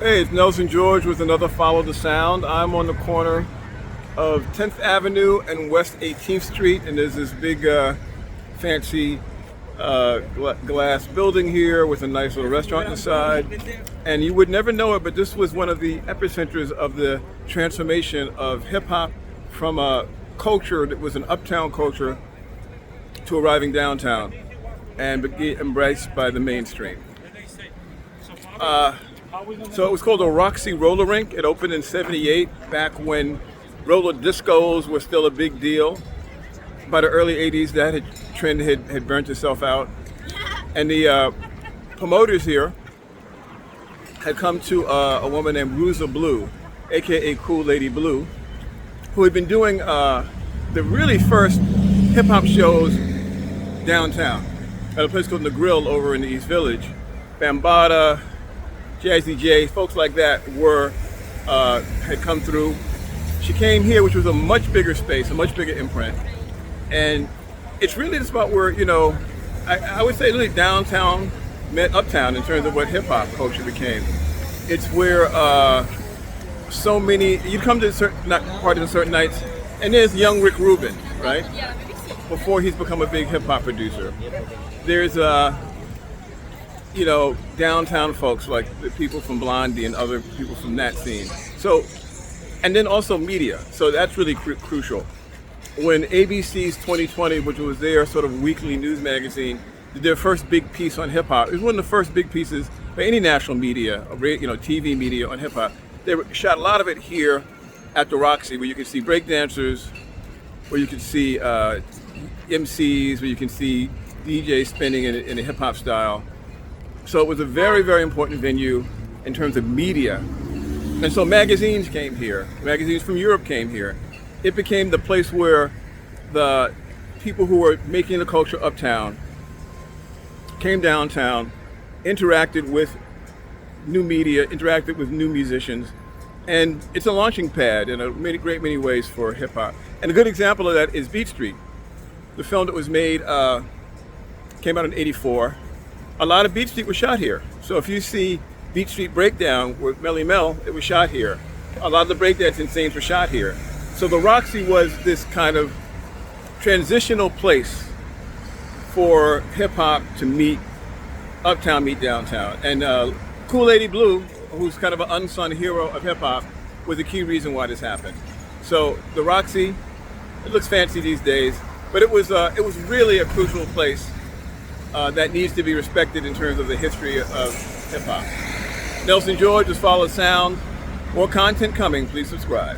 Hey, it's Nelson George with another Follow the Sound. I'm on the corner of 10th Avenue and West 18th Street, and there's this big, fancy glass building here with a nice little restaurant inside. And you would never know it, but this was one of the epicenters of the transformation of hip hop from a culture that was an uptown culture to arriving downtown and be embraced by the mainstream. So it was called the Roxy Roller Rink. It opened in '78, back when roller discos were still a big deal. By the early '80s, that trend had burnt itself out. And the promoters here had come to a woman named Ruza Blue, aka Cool Lady Blue, who had been doing the really first hip hop shows downtown at a place called The Grill over in the East Village. Bambaataa, Jazzy J, folks like that had come through. She came here, which was a much bigger space, a much bigger imprint. And it's really the spot where, I would say really downtown met uptown in terms of what hip hop culture became. It's where so many, you come to certain parties on certain nights, and there's young Rick Rubin, right? Before he's become a big hip hop producer. There's downtown folks like the people from Blondie and other people from that scene. So, and then also media. So that's really crucial. When ABC's 2020, which was their sort of weekly news magazine, did their first big piece on hip hop, it was one of the first big pieces by any national media, TV media on hip hop. They shot a lot of it here at the Roxy, where you can see breakdancers, where you can see MCs, where you can see DJs spinning in a hip hop style. So it was a very, very important venue in terms of media. And so magazines came here. Magazines from Europe came here. It became the place where the people who were making the culture uptown came downtown, interacted with new media, interacted with new musicians. And it's a launching pad in a great many ways for hip hop. And a good example of that is Beat Street. The film that was made came out in '84. A lot of Beat Street was shot here. So if you see Beat Street Breakdown with Melly Mel, it was shot here. A lot of the breakdancing scenes were shot here. So the Roxy was this kind of transitional place for hip hop to meet uptown, meet downtown. And Cool Lady Blue, who's kind of an unsung hero of hip hop, was the key reason why this happened. So the Roxy, it looks fancy these days, but it was really a crucial place that needs to be respected in terms of the history of hip hop. Nelson George, just follow sound. More content coming. Please subscribe.